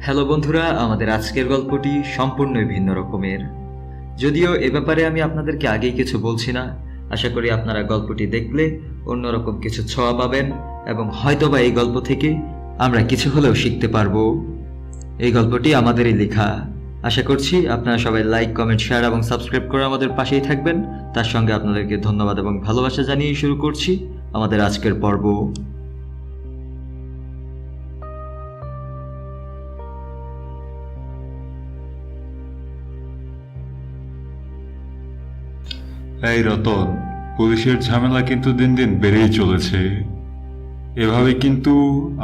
Hello বন্ধুরা, আমাদের আজকের গল্পটি সম্পূর্ণ ভিন্ন রকমের। যদিও এ ব্যাপারে আমি আপনাদেরকে আগেই কিছু বলছি না। আশা করি আপনারা গল্পটি দেখলে অন্যরকম কিছু ছোঁয়া পাবেন এবং হয়তোবা এই গল্প থেকে আমরা কিছু হলেও শিখতে পারবো। এই গল্পটি আমাদেরই লেখা। আশা করছি আপনারা সবাই লাইক, কমেন্ট, শেয়ার এবং সাবস্ক্রাইব করে আমাদের পাশেই থাকবেন। তার সঙ্গে আপনাদেরকে ধন্যবাদ এবং ভালোবাসা জানিয়ে শুরু করছি আমাদের আজকের পর্ব। এই রতন, পুলিশের ঝামেলা কিন্তু দিন দিন বেড়েই চলেছে। এভাবে কিন্তু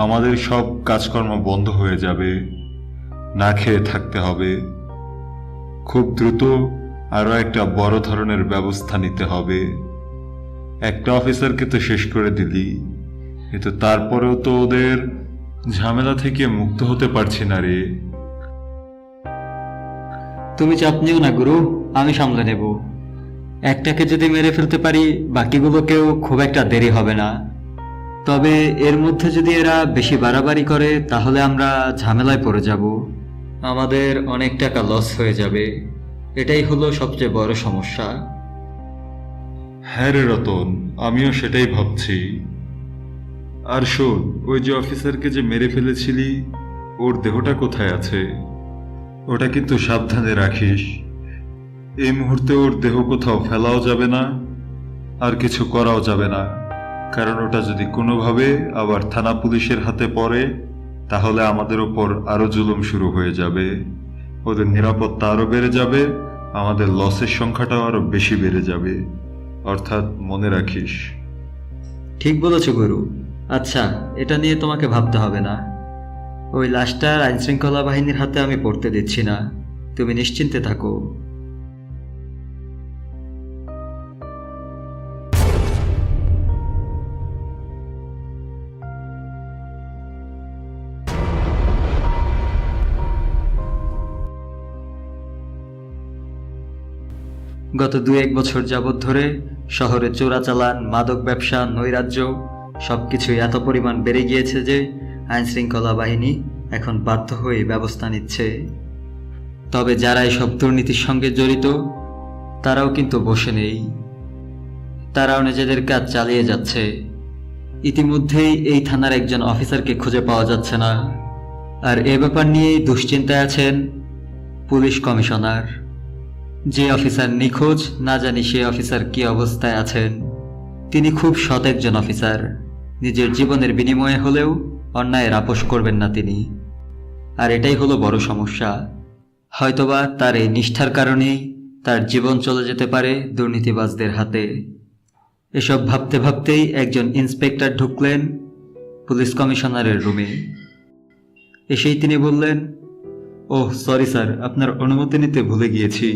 আমাদের সব কাজকর্ম বন্ধ হয়ে যাবে, না খেয়ে থাকতে হবে। খুব দ্রুত আরো একটা বড় ধরনের ব্যবস্থা নিতে হবে। একটা অফিসারকে তো শেষ করে দিলি, কিন্তু তারপরেও তো ওদের ঝামেলা থেকে মুক্ত হতে পারছি না রে। তুমি চাপ নিও না গুরু, আমি সামলে নেব। একটাকে যদি মেরে ফেলতে পারি, বাকিগুলোকেও খুব একটা দেরি হবে না। তবে এর মধ্যে যদি এরা বেশি বাড়াবাড়ি করে, তাহলে আমরা ঝামেলায় পড়ে যাব। আমাদের অনেক টাকা লস হয়ে যাবে। এটাই হলো সবচেয়ে বড় সমস্যা। হ্যাঁ রে রতন, আমিও সেটাই ভাবছি। আর শোন, ওই যে অফিসারকে যে মেরে ফেলেছিলি, ওর দেহটা কোথায় আছে? ওটা কিন্তু সাবধানে রাখিস। এই মুহূর্তে ওর দেহ কোথাও ফেলাও যাবে না, আর কিছু করাও যাবে না। কারণ ওটা যদি কোনোভাবে আবার থানা পুলিশের হাতে পড়ে, তাহলে আমাদের ওপর আরো জুলুম শুরু হয়ে যাবে। ওদের নিরাপত্তা আরো বেড়ে যাবে, আমাদের লসের সংখ্যাটাও আরো বেশি বেড়ে যাবে। অর্থাৎ মনে রাখিস। ঠিক বলেছো গুরু। আচ্ছা, এটা নিয়ে তোমাকে ভাবতে হবে না। ওই লাশটার আইনশৃঙ্খলা বাহিনীর হাতে আমি পড়তে দিচ্ছি না। তুমি নিশ্চিন্তে থাকো। গত 2-1 বছর যাবৎ ধরে শহরে চোরাচালান, মাদক ব্যবসা, নৈরাজ্য সবকিছুই এত পরিমাণ বেড়ে গিয়েছে যে আইনশৃঙ্খলা বাহিনী এখন বাধ্য হয়ে ব্যবস্থা নিচ্ছে। তবে যারা এসব দুর্নীতির সঙ্গে জড়িত, তারাও কিন্তু বসে নেই। তারাও নিজেদের কাজ চালিয়ে যাচ্ছে। ইতিমধ্যেই এই থানার একজন অফিসারকে খুঁজে পাওয়া যাচ্ছে না। আর এ ব্যাপার নিয়েই দুশ্চিন্তায় আছেন পুলিশ কমিশনার। যে অফিসার নিখোঁজ, না জানি সে অফিসার কি অবস্থায় আছেন। তিনি খুব সৎ একজন অফিসার। নিজের জীবনের বিনিময়ে হলেও অন্যায়ের আপোষ করবেন না তিনি। আর এটাই হলো বড় সমস্যা। হয়তোবা তার এই নিষ্ঠার কারণেই তার জীবন চলে যেতে পারে দুর্নীতিবাজদের হাতে। এসব ভাবতে ভাবতেই একজন ইন্সপেক্টর ঢুকলেন পুলিশ কমিশনারের রুমে। এসেই তিনি বললেন, ওহ সরি স্যার, আপনার অনুমতি নিতে ভুলে গিয়েছি,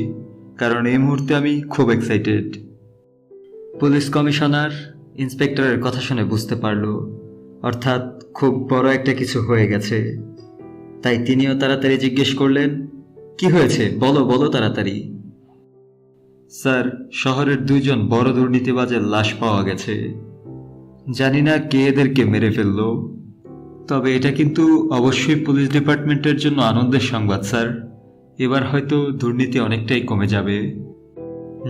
কারণ এই মুহূর্তে আমি খুব এক্সাইটেড। পুলিশ কমিশনার ইন্সপেক্টরের কথা শুনে বুঝতে পারল, অর্থাৎ খুব বড় একটা কিছু হয়ে গেছে। তাই তিনিও তাড়াতাড়ি জিজ্ঞেস করলেন, কি হয়েছে, বলো বলো তাড়াতাড়ি। স্যার, শহরের 2 জন বড় দুর্নীতিবাজের লাশ পাওয়া গেছে। জানি না কে এদেরকে মেরে ফেললো। তবে এটা কিন্তু অবশ্যই পুলিশ ডিপার্টমেন্টের জন্য আনন্দের সংবাদ স্যার। এবার হয়তো দুর্নীতি অনেকটাই কমে যাবে।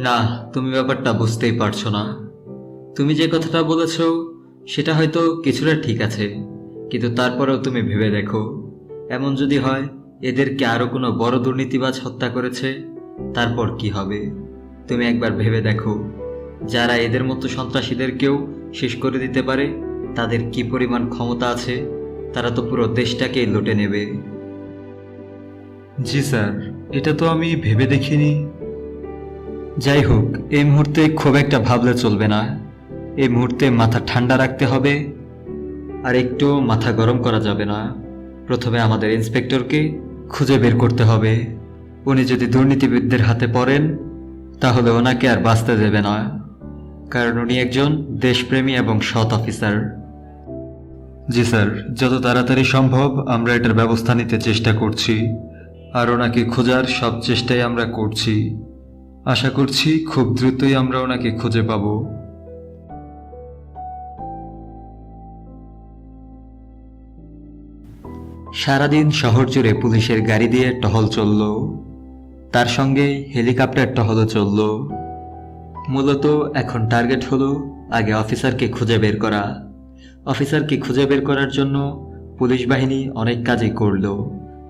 না, তুমি ব্যাপারটা বুঝতেই পারছো না। তুমি যে কথাটা বলেছ সেটা হয়তো কিছুটা ঠিক আছে, কিন্তু তারপরেও তুমি ভেবে দেখো, এমন যদি হয় এদেরকে আরো কোনো বড় দুর্নীতিবাজ হত্যা করেছে, তারপর কি হবে? তুমি একবার ভেবে দেখো, যারা এদের মতো সন্ত্রাসীদেরকেও শেষ করে দিতে পারে, তাদের কি পরিমাণ ক্ষমতা আছে। তারা তো পুরো দেশটাকেই লুটে নেবে। জি স্যার, এটা তো আমি ভেবে দেখিনি। যাই হোক, এই মুহূর্তে খুব একটা ভাবলে চলবে না। এই মুহূর্তে মাথা ঠান্ডা রাখতে হবে, আর একটু মাথা গরম করা যাবে না। প্রথমে আমাদের ইন্সপেক্টরকে খুঁজে বের করতে হবে। উনি যদি দুর্নীতিবিদদের হাতে পড়েন, তাহলে ওনাকে আর বাঁচতে দেবে না, কারণ উনি একজন দেশপ্রেমী এবং সৎ অফিসার। জি স্যার, যত তাড়াতাড়ি সম্ভব আমরা এটার ব্যবস্থা নিতে চেষ্টা করছি, আর ওনাকে খোঁজার সব চেষ্টাই আমরা করছি। আশা করছি খুব দ্রুতই আমরা ওনাকে খুঁজে পাব। সারাদিন শহর জুড়ে পুলিশের গাড়ি দিয়ে টহল চলল, তার সঙ্গে হেলিকপ্টার টহলও চলল। মূলত এখন টার্গেট হলো আগে অফিসারকে খুঁজে বের করা। অফিসারকে খুঁজে বের করার জন্য পুলিশ বাহিনী অনেক কাজই করল,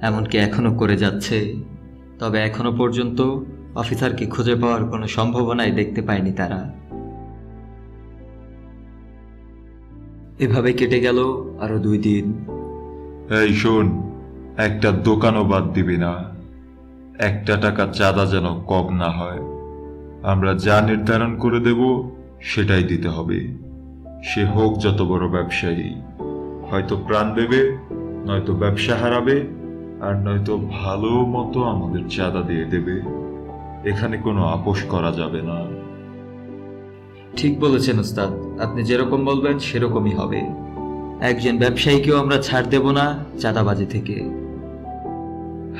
এমনকি এখনও করে যাচ্ছে। তবে এখনো পর্যন্ত অফিসারকে খুঁজে পাওয়ার কোনো সম্ভাবনাই দেখতে পায়নি তারা। এভাবে কেটে গেল আরো 2 দিন। এই শোন, একটা দোকানও বাদ দিবি না। 1 টাকা চাঁদা যেন কম না হয়। আমরা যা নির্ধারণ করে দেব সেটাই দিতে হবে। সে হোক যত বড় ব্যবসায়ী, হয়তো প্রাণ দেবে, নয়তো ব্যবসা হারাবে, আর নয়তো ভালো মতো আমাদের চাঁদা দিয়ে দেবে। এখানে কোনো আপোষ করা যাবে না। ঠিক বলেছেন ওস্তাদ, আপনি যেরকম বলবেন সেরকমই হবে। একজন ব্যবসায়ীকেও আমরা ছাড় দেব না চাঁদাবাজি থেকে।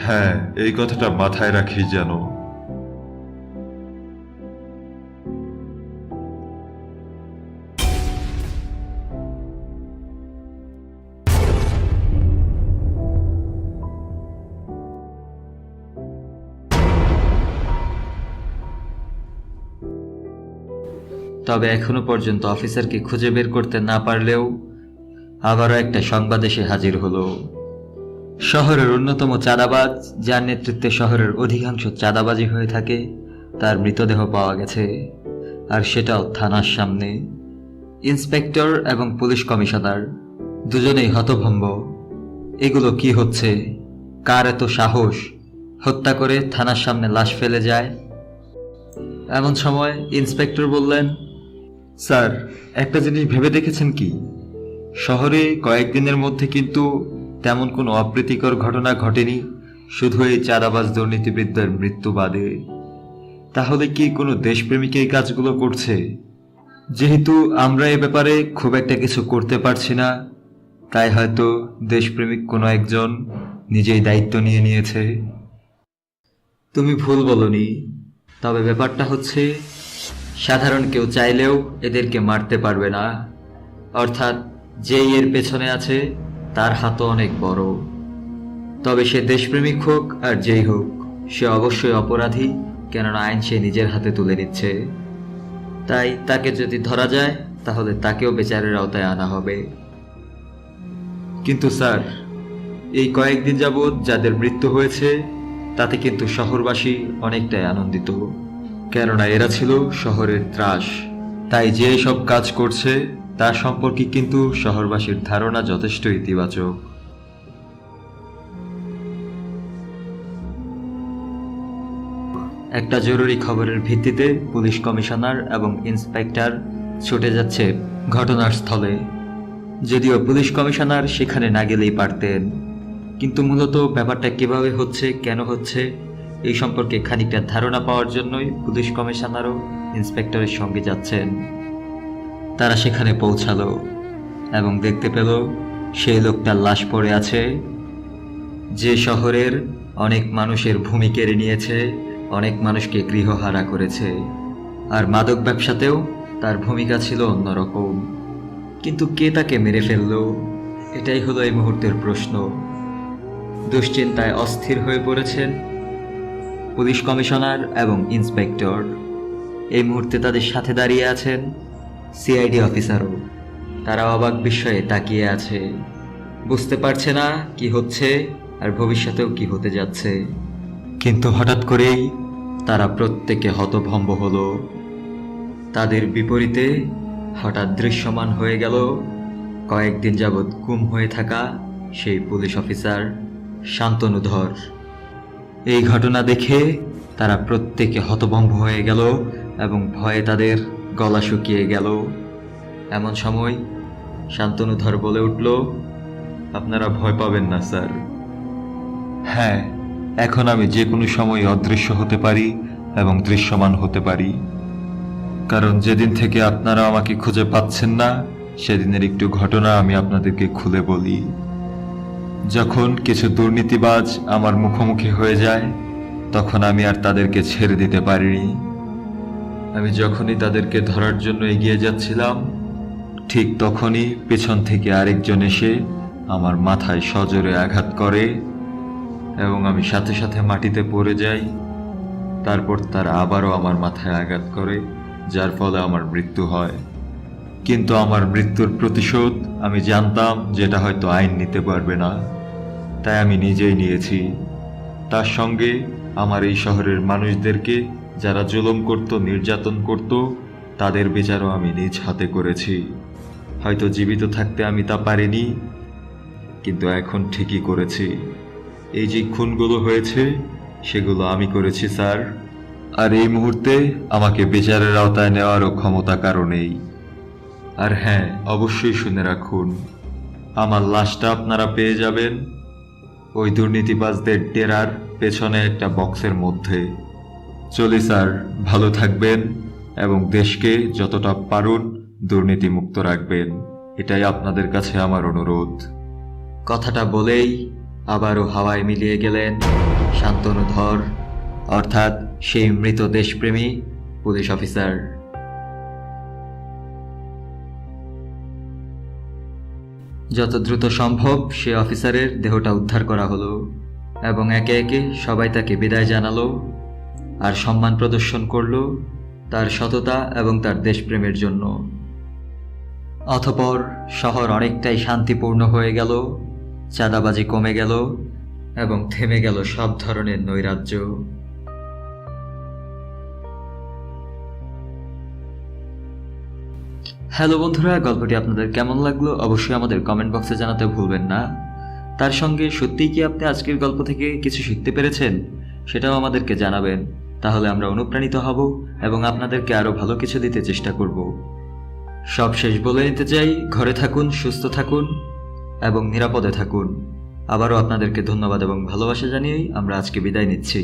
হ্যাঁ, এই কথাটা মাথায় রাখিস যেন। তবে এখনো পর্যন্ত অফিসারকে খুঁজে বের করতে না পারলেও আবারও একটা সংবাদ এসে হাজির হলো। শহরের অন্যতম চাঁদাবাজ, যার নেতৃত্বে শহরের অধিকাংশ চাঁদাবাজি হয়ে থাকে, তার মৃতদেহ পাওয়া গেছে, আর সেটাও থানার সামনে। ইন্সপেক্টর এবং পুলিশ কমিশনার দুজনেই হতভম্ব। এগুলো কি হচ্ছে? কার এত সাহস হত্যা করে থানার সামনে লাশ ফেলে যায়? এমন সময় ইন্সপেক্টর বললেন, স্যার, একটা জিনিস ভেবে দেখেছেন কি? শহরে কয়েকদিনের মধ্যে কিন্তু তেমন কোনো অপ্রীতিকর ঘটনা ঘটেনি, শুধু এই চাঁদাবাজ দুর্নীতিবিদদের মৃত্যু বাদে। তাহলে কি কোনো দেশপ্রেমিক এই কাজগুলো করছে? যেহেতু আমরা এ ব্যাপারে খুব একটা কিছু করতে পারছি না, তাই হয়তো দেশপ্রেমিক কোনো একজন নিজেই দায়িত্ব নিয়ে নিয়েছে। তুমি ভুল বলনি। তবে ব্যাপারটা হচ্ছে, সাধারণ কেউ চাইলেও এদেরকে মারতে পারবে না। অর্থাৎ যেই এর পেছনে আছে তার হাতও অনেক বড়। তবে সে দেশপ্রেমিক হোক আর যেই হোক, সে অবশ্যই অপরাধী, কেননা আইন সে নিজের হাতে তুলে নিচ্ছে। তাই তাকে যদি ধরা যায় তাহলে তাকেও বিচারের আওতায় আনা হবে। কিন্তু স্যার, এই কয়েকদিন যাবৎ যাদের মৃত্যু হয়েছে তাতে কিন্তু শহরবাসী অনেকটাই আনন্দিত, কেননা এরা ছিল শহরের ত্রাস। তাই যে সব কাজ করছে তার সম্পর্কে কিন্তু শহরবাসীর ধারণা যথেষ্ট ইতিবাচক। একটা জরুরি খবরের ভিত্তিতে পুলিশ কমিশনার এবং ইন্সপেক্টর ছুটে যাচ্ছে ঘটনার স্থলে। যদিও পুলিশ কমিশনার সেখানে না গেলেই পারতেন, কিন্তু মূলত ব্যাপারটা কিভাবে হচ্ছে, কেন হচ্ছে, এই সম্পর্কে খানিকটা ধারণা পাওয়ার জন্যই পুলিশ কমিশনারও ইন্সপেক্টরের সঙ্গে যাচ্ছেন। তারা সেখানে পৌঁছালো এবং দেখতে পেল সেই লোকটার লাশ পড়ে আছে, যে শহরের অনেক মানুষের ভূমি কেড়ে নিয়েছে, অনেক মানুষকে গৃহহারা করেছে, আর মাদক ব্যবসাতেও তার ভূমিকা ছিল অন্যরকম। কিন্তু কে তাকে মেরে ফেলল? এটাই হলো এই মুহূর্তের প্রশ্ন। দুশ্চিন্তায় অস্থির হয়ে পড়েছেন পুলিশ কমিশনার এবং ইন্সপেক্টর। এই মুহূর্তে তাদের সাথে দাঁড়িয়ে আছেন সিআইডি অফিসারও। তারা অবাক বিস্ময়ে তাকিয়ে আছে, বুঝতে পারছে না কি হচ্ছে আর ভবিষ্যতেও কি হতে যাচ্ছে। কিন্তু হঠাৎ করেই তারা প্রত্যেকে হতভম্ব হলো। তাদের বিপরীতে হঠাৎ দৃশ্যমান হয়ে গেল কয়েকদিন যাবৎ গুম হয়ে থাকা সেই পুলিশ অফিসার শান্তনুধর। এই ঘটনা দেখে তারা প্রত্যেকে হতভম্ব হয়ে গেল এবং ভয়ে তাদের গলা শুকিয়ে গেল। এমন সময় শান্তনুধর বলে উঠল, আপনারা ভয় পাবেন না স্যার। হ্যাঁ, এখন আমি যে কোনো সময় অদৃশ্য হতে পারি এবং দৃশ্যমান হতে পারি। কারণ যেদিন থেকে আপনারা আমাকে খুঁজে পাচ্ছেন না, সেদিনের একটু ঘটনা আমি আপনাদেরকে খুলে বলি। যখন কিছু দুর্নীতিবাজ আমার মুখোমুখি হয়ে যায়, তখন আমি আর তাদেরকে ছেড়ে দিতে পারিনি। আমি যখনই তাদেরকে ধরার জন্য এগিয়ে যাচ্ছিলাম, ঠিক তখনই পেছন থেকে আরেকজন এসে আমার মাথায় সজোরে আঘাত করে এবং আমি সাথে সাথে মাটিতে পড়ে যাই। তারপর তারা আবারও আমার মাথায় আঘাত করে, যার ফলে আমার মৃত্যু হয়। কিন্তু আমার মৃত্যুর প্রতিশোধ আমি জানতাম যেটা হয়তো আইন নিতে পারবে না, তাই আমি নিজেই নিয়েছি। তার সঙ্গে আমার এই শহরের মানুষদেরকে যারা জুলুম করত, নির্যাতন করত, তাদের বিচারও আমি নিজ হাতে করেছি। হয়তো জীবিত থাকতে আমি তা পারিনি, কিন্তু এখন ঠিকই করেছি। এই যে খুনগুলো হয়েছে সেগুলো আমি করেছি স্যার, আর এই মুহূর্তে আমাকে বিচারের আওতায় নেওয়ারও ক্ষমতা কারো নেই। আর হ্যাঁ, অবশ্যই শুনে রাখুন, আমার লাশটা আপনারা পেয়ে যাবেন ওই দুর্নীতিবাজদের ডেরার পেছনে একটা বক্সের মধ্যে। চলি স্যার, ভালো থাকবেন এবং দেশকে যতটা পারুন দুর্নীতিমুক্ত রাখবেন, এটাই আপনাদের কাছে আমার অনুরোধ। কথাটা বলেই আবারও হাওয়ায় মিলিয়ে গেলেন শান্তনুধর, অর্থাৎ সেই মৃত দেশপ্রেমী পুলিশ অফিসার। যত দ্রুত সম্ভব সে অফিসারের দেহটা উদ্ধার করা হলো এবং একে একে সবাই তাকে বিদায় জানালো আর সম্মান প্রদর্শন করলো তার সততা এবং তার দেশপ্রেমের জন্য। অতঃপর শহর অনেকটাই শান্তিপূর্ণ হয়ে গেল, চাঁদাবাজি কমে গেল এবং থেমে গেল সব ধরনের নৈরাজ্য। হ্যালো বন্ধুরা, গল্পটি আপনাদের কেমন লাগলো অবশ্যই আমাদের কমেন্ট বক্সে জানাতে ভুলবেন না। তার সঙ্গে সত্যিই কি আপনি আজকের গল্প থেকে কিছু শিখতে পেরেছেন সেটাও আমাদেরকে জানাবেন, তাহলে আমরা অনুপ্রাণিত হব এবং আপনাদেরকে আরও ভালো কিছু দিতে চেষ্টা করব। সব শেষ বলে নিতে চাই, ঘরে থাকুন, সুস্থ থাকুন এবং নিরাপদে থাকুন। আবারও আপনাদেরকে ধন্যবাদ এবং ভালোবাসা জানিয়েই আমরা আজকে বিদায় নিচ্ছি।